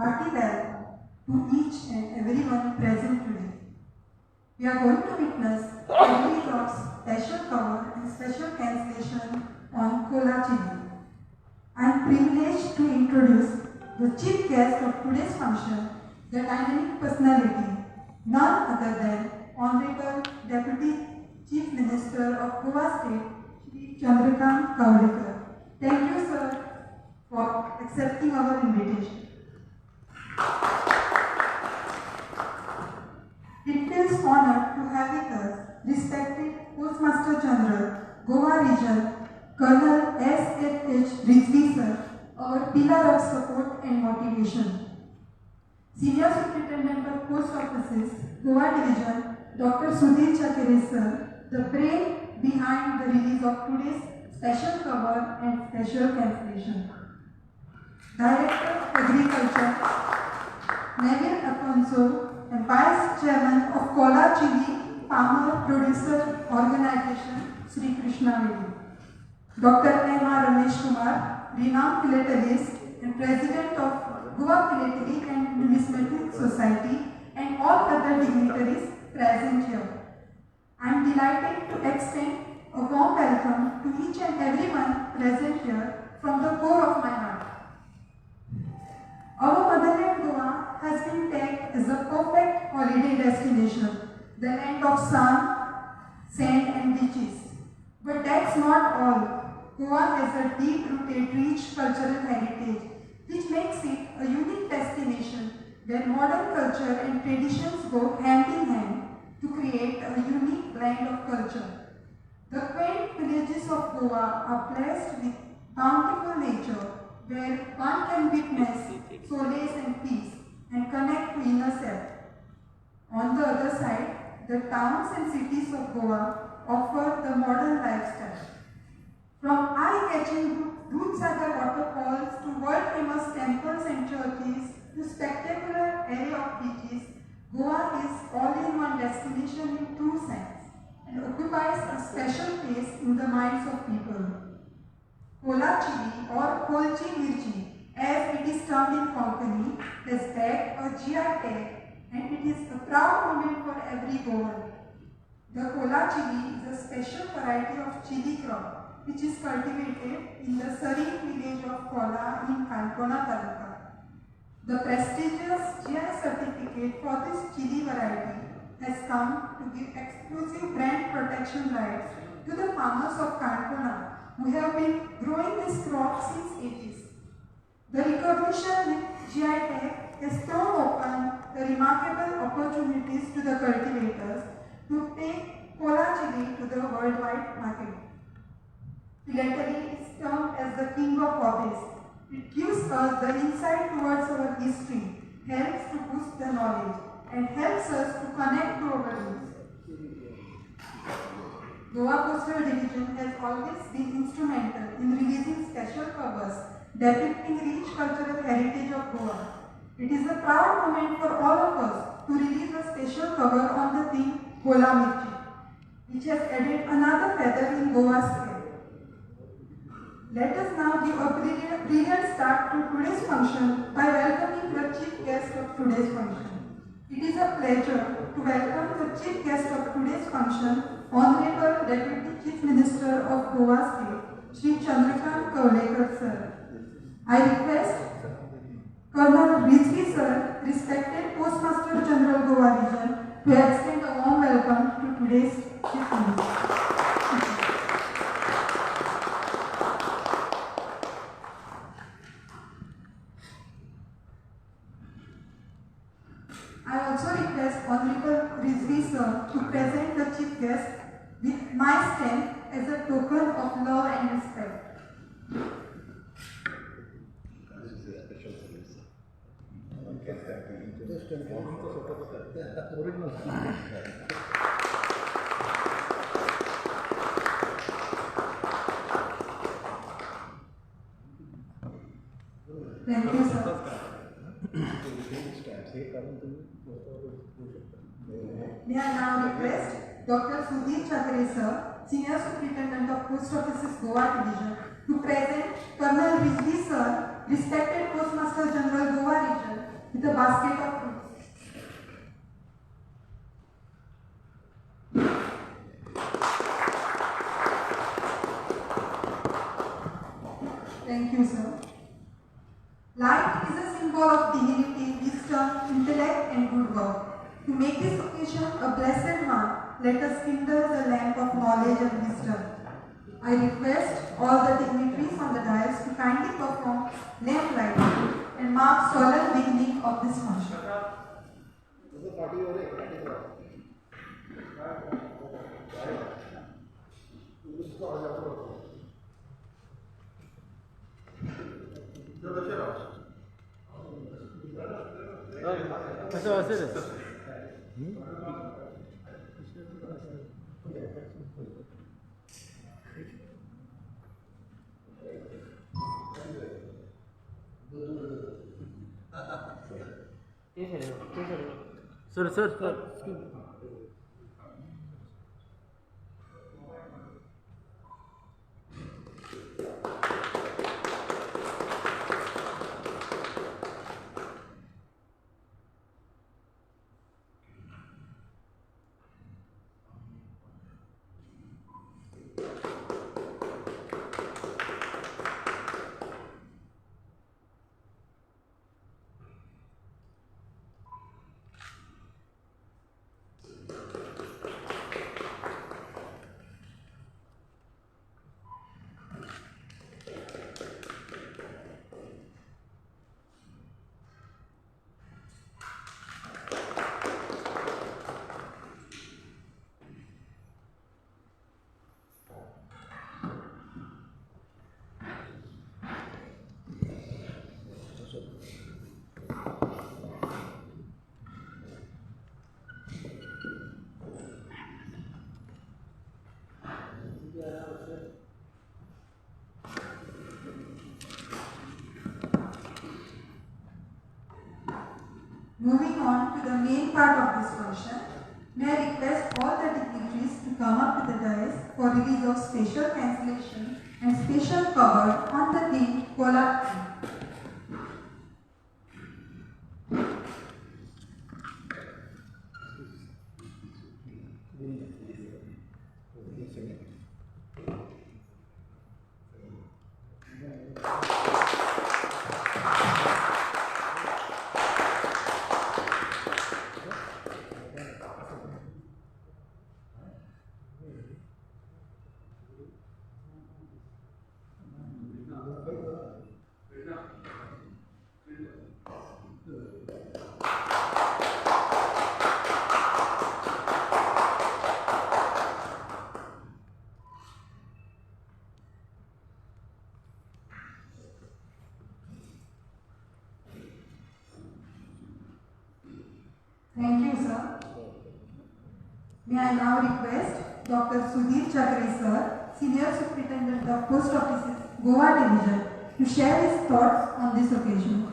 hearty welcome to each and everyone present today. We are going to witness Every Drop's special cover and special cancellation on Cola Chili. I am privileged to introduce the chief guest of today's function, the dynamic personality, none other than Honorable Deputy Chief Minister of Goa State, Shri Chandrakant Kavlekar. Thank you, sir, for accepting our invitation. It feels honored to have with us respected Postmaster General, Goa Region, Colonel S.F.H. Rizvi sir, our pillar of support and motivation. Senior Superintendent of Post Offices, Goa Division, Dr. Sudhir Chakere sir, the brain behind the release of today's special cover and special cancellation. Director of Agriculture, Neville Afonso, and Vice Chairman of Cola Chili Farmer Producer Organization, Sri Krishna Vedi. Dr. M.R. Ramesh Kumar, renowned philatelist and President of Goa Philatelic and Numismatic Society, and all other dignitaries present here. I am delighted to extend a warm welcome to each and everyone present here from the core of my heart. Our motherland Goa has been tagged as a perfect holiday destination, the land of sun, sand and beaches. But that's not all. Goa has a deep-rooted, rich cultural heritage, which makes it a unique destination where modern culture and traditions go hand in hand to create a unique blend of culture. The quaint villages of Goa are blessed with bountiful nature, where one can witness solace and peace and connect to inner self. On the other side, the towns and cities of Goa offer the modern lifestyle. From eye-catching Dudhsagar waterfalls to world-famous temples and churches to spectacular area of beaches, Goa is all-in-one destination in true sense and occupies a special place in the minds of people. Cola Chili or Kolchi Mirchi, as it is termed in Konkani, has bagged a GI tag, and it is a proud moment for every Goan. The Cola Chili is a special variety of chili crop which is cultivated in the serene village of Kola in Kankona Taluka. The prestigious GI certificate for this chili variety has come to give exclusive brand protection rights to the farmers of Kankona who have been growing this crop since ages. The recognition with GI tag has thrown open the remarkable opportunities to the cultivators to take Cola chili to the worldwide market. Philately is termed as the king of hobbies. It gives us the insight towards our history, helps to boost the knowledge, and helps us to connect to our roots. Goa Postal Division has always been instrumental in releasing special covers depicting rich cultural heritage of Goa. It is a proud moment for all of us to release a special cover on the theme Cola Mirchi, which has added another feather in Goa's cap. Let us now give a brilliant start to today's function by welcoming the chief guest of today's function. It is a pleasure to welcome the chief guest of today's function, Honorable Deputy Chief Minister of Goa State, Shri Chandrakant Kavlekar sir. I request Colonel Rizvi sir, respected Postmaster General Goa Region, to extend a warm welcome to today's Chief Minister. I also request Honorable Rizvi sir to present the chief guest with my stamp as a token of love and respect. Thank you, sir. May I now request Dr. Sudhir Chakere sir, Senior Superintendent of Post Offices Goa Division, to present Colonel Rizvi sir, respected Postmaster General Goa Region, with a basket of fruits. Thank you, sir. Light is a symbol of dignity, wisdom, intellect, and good work. To make this occasion a blessed one, let us kindle the lamp of knowledge and wisdom. I request all the dignitaries on the dais to kindly perform lamp lighting and mark solemn beginning of this function. Sir. Moving on to the main part of this function, may I request all the dignitaries to come up to the dais for release of special cancellation and special cover on the theme Cola. Thank you, sir. May I now request Dr. Sudhir Chakre, sir, Senior Superintendent of Post Offices, Goa Division, to share his thoughts on this occasion.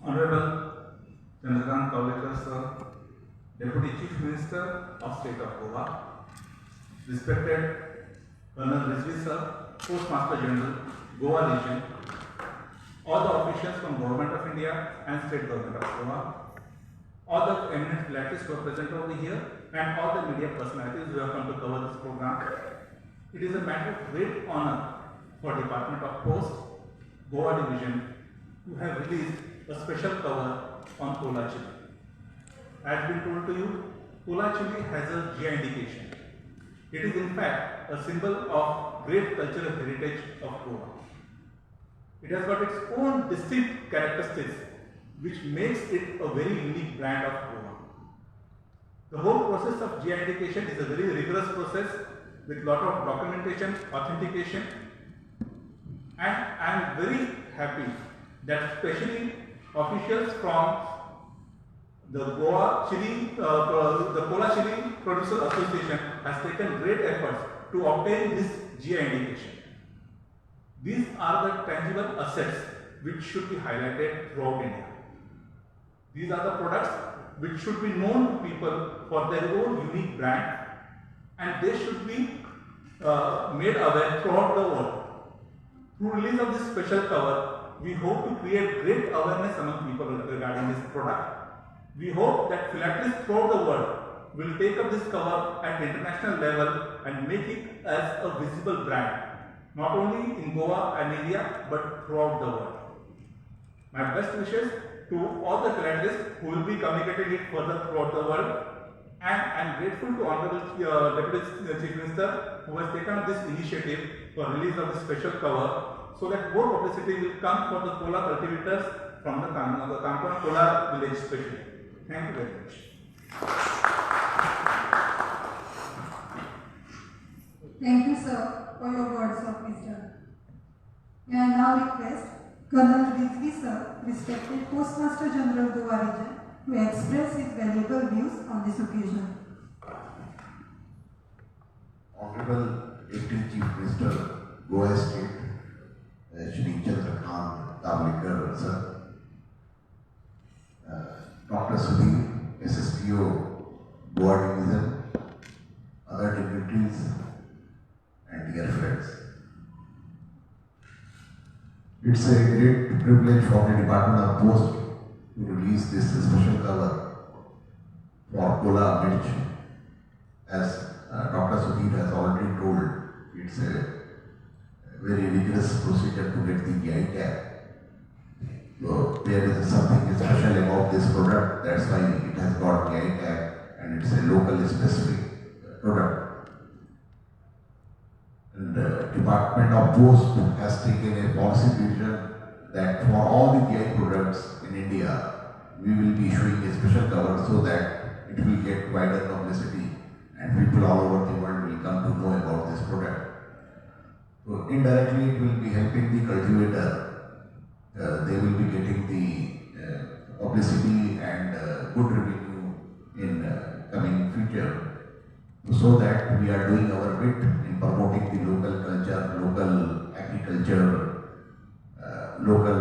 Honorable Chandrakant Kavlekar, sir, Deputy Chief Minister of State of Goa, respected Colonel Rizvi, sir, Postmaster General, Goa Region, all the officials from Government of India and State Government of Goa, all the eminent philatelists who are present over here, and all the media personalities who have come to cover this program. It is a matter of great honor for Department of Post, Goa Division, to have released a special cover on Cola chili. As been told to you, Cola chili has a GI indication. It is in fact a symbol of great cultural heritage of Goa. It has got its own distinct characteristics which makes it a very unique brand of Goa. The whole process of GI indication is a very rigorous process with lot of documentation, authentication, and I am very happy that especially officials from the Goa Chili, the Cola Chili Producer Association has taken great efforts to obtain this GI indication. These are the tangible assets which should be highlighted throughout India. These are the products which should be known to people for their own unique brand, and they should be made aware throughout the world. Through release of this special cover, we hope to create great awareness among people regarding this product. We hope that philatelists throughout the world will take up this cover at international level and make it as a visible brand, not only in Goa and India, but throughout the world. My best wishes to all the philatelists who will be communicating it further throughout the world, and I am grateful to Honorable Deputy Chief Minister who has taken up this initiative for release of this special cover, so that more publicity will come for the kola cultivators from the Kampana Kola village especially. Thank you very much. Thank you, sir, for your words of wisdom. May I now request Colonel Rizvi sir, respected Postmaster General Goa Region, to express his valuable views on this occasion. Honorable Deputy Chief Minister, Goa State, Shri Chandrakant Tavlikar sir, Dr. Sudhir, SSTO, Goa Division, other dignitaries, and dear friends. It's a great privilege for the Department of Post to release this special cover for Kola Mirch. As Dr. Sudhir has already told, it's a very rigorous procedure to get the GI tag. So there is something special about this product, that's why it has got GI tag, and it's a local specific product. And the Department of Post has taken a policy decision that for all the GI products in India, we will be issuing a special cover so that it will get wider publicity and people all over the world will come to know about this product. So indirectly it will be helping the cultivator. They will be getting the publicity and good revenue in coming future, so that we are doing our bit in promoting the local culture, local agriculture, local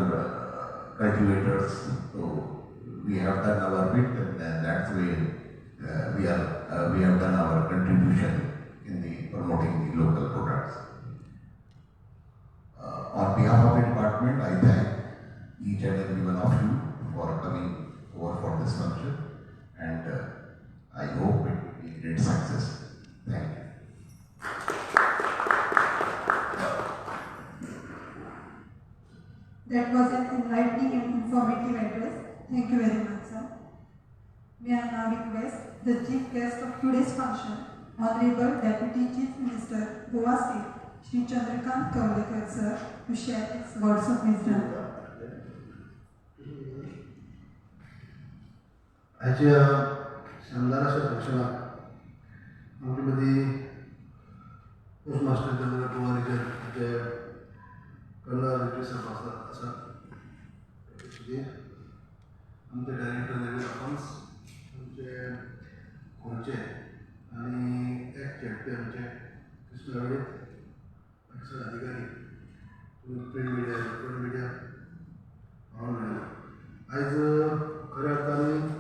cultivators. So we have done our bit, and that's way we have done our contribution in the promoting the local products. On behalf of the department, I thank each and every one of you for coming over for this function, and I hope it will be a great success. Thank you. That was an enlightening and informative address. Thank you very much, sir. May I now request the chief guest of today's function, Honorable Deputy Chief Minister, Goa State, Shri Chandrakant Tavlikar sir, to share his words of wisdom. आजच्या शानदाराच्या फंक्शनाक आमचे मदीं post master general Goa region जे colonel रिट्री साहेब आसा आमचे director naval accounts आमचे खोलचे आनी एक्ट झेडपी आमचे कृष्ण रवडीत एक्शन अधिकारी प्रिंट मिडिया इलेक्ट्रॉनिक मिडिया आयज खऱ्या अर्थान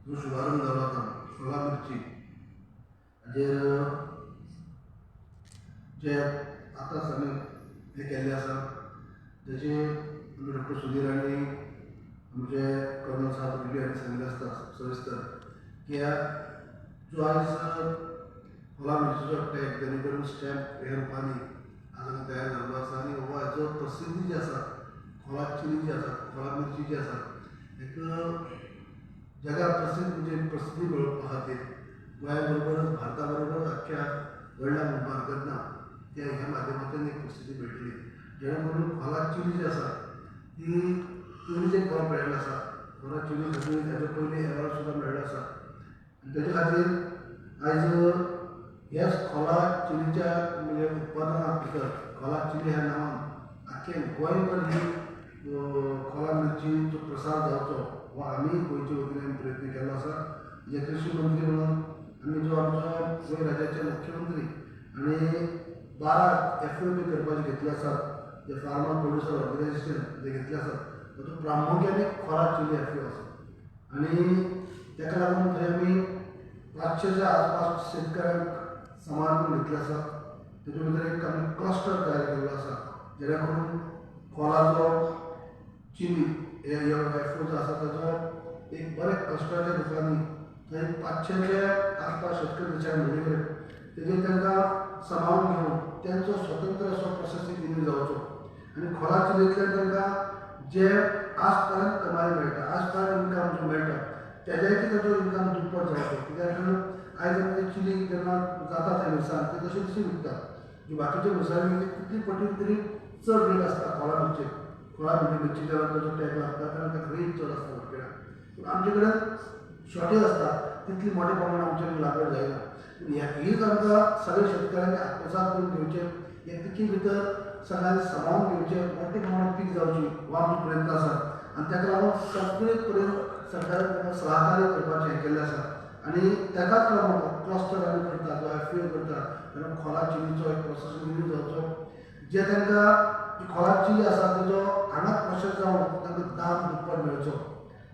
जो शुभारंभ झाला होता कोला मिरची हाजेर जे आतांच आमी हे केल्ले आसा तेचे आमी डॉक्टर सुधीर आनी आमचे कर्नल साहेब रिली हांणी सांगिल्लें आसता सविस्तर की जो आयज कोला मिरचीचो टॅग तेणी करून स्टॅम्प हे रुपांनी आज हांगा तयार जाल्लो आसा आनी हो हाजो प्रसिद्धी जी आसा कोला चिली जी आसा कोला मिरची जी आसा एक जगात प्रसिद्धी मेळोवपा खातीर गोंया बरोबरच भारता बरोबर अख्ख्या वर्ल्डाक म्हणपाक हरकत ना त्या ह्या माध्यमांतल्यान एक प्रसिद्धी मेळटली जेणे करून खोला चिली जी आसा ती पयलींच एक गोंय मेळ्ळेलो आसा खोला चिली खातीर ताचे पयलीं एवॉर्ड सुद्दां मेळ्ळेलो आसा आनी तेजे खातीर आयज ह्याच खोला चिलीच्या म्हणजे उत्पादना भितर खोला चिली ह्या नांवान आख्खें गोंयभर ही खोला मिरचीचो प्रसार जावचो हो आमी गोंयचे वतीन प्रयत्न केल्लो आसा जे कृषी मंत्री म्हणून आमी जो आमचो गोंय राज्याचे मुख्यमंत्री आनी 12 FOP करपाचे घेतले आसात जे फार्मर प्रोड्युसर ऑर्गनायझेशन जे घेतले आसात तातूंत प्रामुख्यान खोला चिली FO आसा आनी ताका लागून थंय आमी 500च्या आसपास शेतकऱ्यांक समाज घेतले आसा तेजे भितर एक आमी क्लस्टर तयार केल्लो आसा जेणे करून खोलाचो चिली हे एफओ जो आसा ताजो एक बरे क्लस्टराच्या रुपांनी थंय 500चे आसपास शेतकरी मेळिल्ले तेजेर तांकां सांबाळून घेवन त्यांचो स्वतंत्र असो प्रोसेसींग युनीट जावचो आनी खोला चिलींतल्यान तांकां जे आज पर्यंत कमाई मेळटा आज पर्यंत इन्कम जो मेळटा तेज्याची ताजो इन्कम दुप्पट जावचो कित्याक आयज आमी चिली जेन्ना जाता थंय मिरसांग ती तशी तशी विकता जी बाकीच्यो मिरसांगी कितली पटीन तरी चड रेट आसता खोला मिरची जेन्ना ताजो टॅग लागता तेन्ना ताका रेट चड आसता मार्केटान पूण आमचे कडेन शॉर्टेज आसता तितली मोठ्या प्रमाणात आमचे लागवड जायना हीच आमकां सगळ्या शेतकऱ्यांनी आत्मसात करून घेवचे हे पिकी भितर सगळ्यांनी सांबाळून घेवचे मोठ्या प्रमाणात पीक जावची हो आमचो प्रयत्न आसा आनी ताका लागून सगळे कडेन सरकारान ताका सहकार्य करपाचें केल्लें आसा आनी ताकाच लागून क्लस्टर आमी करता जो एफओ करता तेन्ना खोला चिलीचो एक प्रोसेसींग युनीट जावचो जे तांकां खोला चिली आसा ताजो हांगा प्रोसेस जावन तांकां दाम दुप्पट मेळचो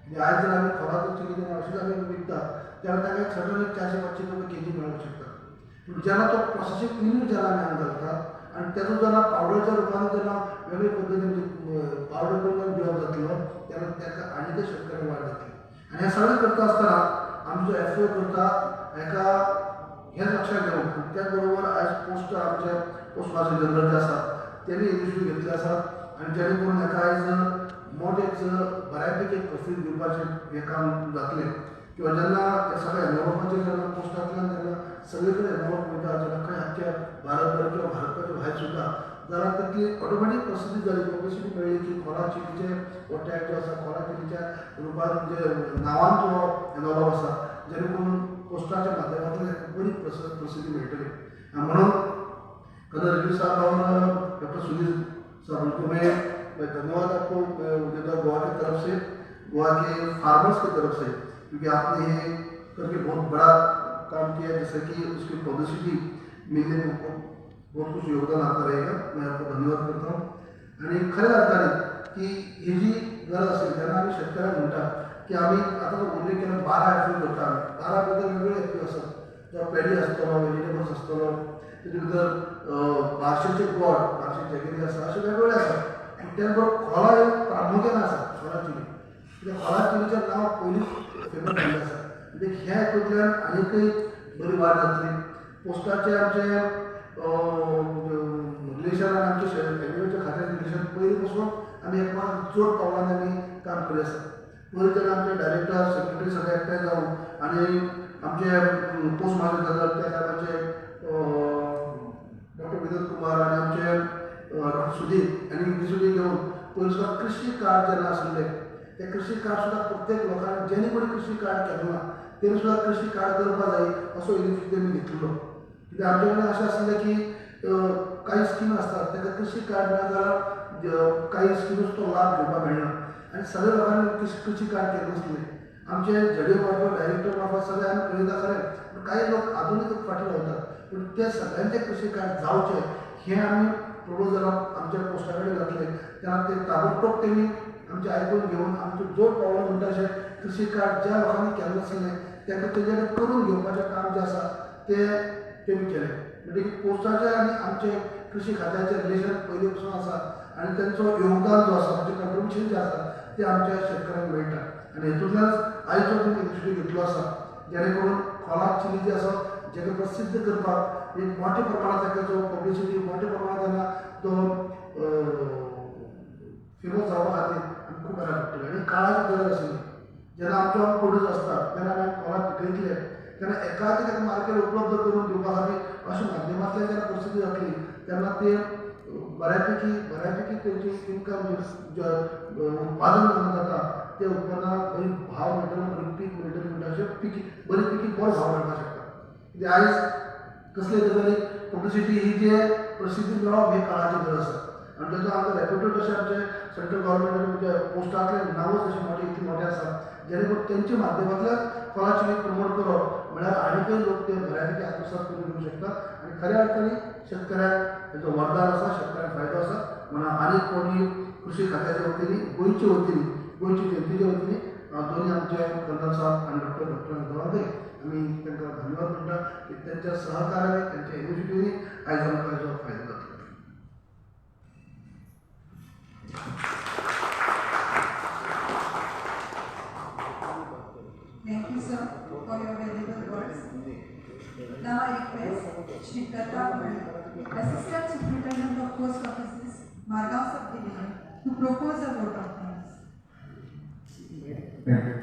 आज जर आम्ही खोलाचो चिली जेन्ना अशीच आमी विकता तेन्ना ताका एक सडन 400-500 रुपये केजी मेळूंक शकता पूण जेन्ना तो प्रोसेसींग युनीट जेन्ना आमी हांगा घालतात आनी तेजो जेन्ना पावडरच्या रुपान जेन्ना वेगळे पद्दतीन पावडर करून दिवप जातलो तेन्ना ताका आनी ते शेतकऱ्यांक वाड जातली आनी हें सगळें करता आसतना आमी जो एफओ करता हेका हें लक्षात घेवन त्याच बरोबर आयज पोस्ट आमचे पोस्ट मास्टर जनरल जे आसा तेणी इनिशिएटीव घेतले आसात आनी जेणे करून हेका आयज मोठेच बऱ्यापैकी प्रसिद्ध दिवपाचें हें काम जातलें किंवा जेन्ना सगळे एनवलपमेंटाचे जेन्ना पोस्टांतल्यान जेन्ना सगळे कडेन एनवलप वयता जेन्ना खंय आमच्या भारतभर किंवा भारताच्या भायर सुद्दां जाल्यार तितली ऑटोमॅटीक प्रसिद्धी जाली पब्लिसिटी मेळ्ळी की खोला चिलीचे हो टॅग जो आसा खोला चिलीच्या रुपान म्हणजे नांवान जो एनवलप आसा जेणे करून पोस्टाच्या माध्यमांतल्यान बरी प्रसिद्धी मेळटली म्हणून कदर रिव्यू साहब डॉक्टर सुधीर साहब तुम्हें मैं धन्यवाद आपको देता हूँ गोवा की तरफ से गोवा के फार्मर्स की तरफ से क्योंकि आपने ये करके बहुत बड़ा काम किया जैसे कि उसकी पब्लिसिटी मिलने में बहुत कुछ योगदान आपका रहेगा मैं आपको धन्यवाद करता हूँ आणि खऱ्या अर्थाने की ही जी गरज असेल त्यांना आम्ही शेतकऱ्यांना म्हणतात की आम्ही आता जो उल्लेख केला 12 एफओ करतो आम्ही 12 बद्दल वेगवेगळे एफओ असतात जो पेडी असतो व्हेजिटेबल्स असतो त्याच्या भितर भाषेचे गॉड भाषेचे जगेरी आसा असे वेगवेगळे असतात त्याबरोबर खोला एक प्रामुख्यान आसा खोला चिली कित्याक खोला चिलीचें नांव पयलींच फेमस जाल्लें आसा म्हणजे ह्या हेतूंतल्यान आनीकय बरी वाड जातली पोस्टाचे आमचे रिलेशन आनी आमचे एग्रीकल्चर खात्याचें रिलेशन पयलीं पासून आमी एकमेकांक जोड पावलांनी आमी काम करीत आसा पयलीं जेन्ना आमचे डायरेक्टर सेक्रेटरी सगळे एकठांय जावन आनी आमचे पोस्ट मास्टर जनरल त्या टायमाचे डॉक्टर विनोद कुमार आनी आमचे डॉक्टर सुधीर आनी दिसुनी घेवन पयलीं सुद्दां कृषी कार्ड जेन्ना आशिल्ले ते कृषी कार्ड सुद्दां प्रत्येक लोकांनी जेणे कोणी कृषी कार्ड केलें ना तेणी सुद्दां कृषी कार्ड करपा जाय असो इनिशिएटीव तेमी घेतलेलो कित्याक आमचे कडेन अशें आसलें की काही स्कीम आसतात ताका कृषी कार्ड ना जाल्यार काही स्किमीचो तो लाभ घेवपाक मेळना आनी सगळ्या लोकांनी कृषी कार्ड केलें नासलें आमचे झेडीओ मार्फत डायरेक्टर मार्फत सगळे आमी पळयता खरें पूण काही लोक आजुनूय फाटीं रावतात पूण ते सगळ्यांचे कृषी कार्ड जावचे हें आमी प्रपोजल आमच्या पोस्टा कडेन घातले तेन्ना ते ताबडतोब तेमी आमचे आयकून घेवन आमचे जोड पावलो म्हणटा अशें कृषी कार्ड ज्या लोकांनी केलें नासलें तांकां तेजे कडेन करून घेवपाचें काम जें आसा तेमी केलें म्हणजे पोस्टाचें आनी आमचे कृषी खात्याचें रिलेशन पयलीं पासून आसा आनी तांचो योगदान जो आसा म्हणजे कॉन्ट्रिब्युशन जें आसा तें आमच्या शेतकऱ्यांक मेळटा आनी हेतूंतल्यानच आयज जो तुमी इनिशिएटीव घेतलो आसा जेणे करून खोला चिली जी आसा जेका प्रसिद्ध करपाक एक मोठ्या प्रमाणात ताका जो पब्लिसिटी मोठ्या प्रमाणात तेन्ना तो फेमस जावपा खातीर आमी खूब बऱ्या पडटलें आनी काळाची गरज आशिल्ली जेन्ना आमचो प्रोड्यूस आसता तेन्ना आमी खोला पिकयतले तेन्ना एकाच ताका मार्केट उपलब्ध करून दिवपा खातीर अशें माध्यमांतल्यान जेन्ना परिस्थिती जातली तेन्ना ते बऱ्यापैकी तेंची इन्कम उत्पादन जेन्ना जाता ते उत्पादनाक बरी भाव मेळटलो बरी पीक मेळटली म्हणटा अशें पिकी बरी पिकी बरो भाव मेळपाक शकता कित्याक आयज कसले गजाली पब्लिसिटी ही जे प्रसिद्धी मेळप हे काळाची गरज आसा आनी ताचो आमकां रेप्युटेड अशें आमचे सेंट्रल गव्हर्मेंटाचे म्हणजे पोस्टांतले नांवच अशें मोठे मोठे आसा जेणे करून तेंच्या माध्यमांतल्यान खोला चिलीक प्रमोट करप म्हळ्यार आनीकय लोक ते बऱ्यापैकी आत्मसात करून घेवंक शकतात आनी खऱ्या अर्थान शेतकऱ्यांक ताचो वरदान आसा शेतकऱ्यांक फायदो आसा म्हणून आनीक कोणी कृषी खात्याच्या वतीन गोंयचे जनतेच्या वतीन दोन्ही आमचे कर्नल साहब आनी डॉक्टर दोगांकय आम्ही तांकां धन्यवाद म्हणटा की त्यांच्या सहकार्याने त्यांच्या इनिशिएटिव्हनी आयज आमकां हेजो फायदो जातलो. Thank you, sir, for your valuable words. Now I request Shri Pratap Mali, Assistant Superintendent of Post Offices, Margao Sub-Division, to propose a vote of thanks. Thank you.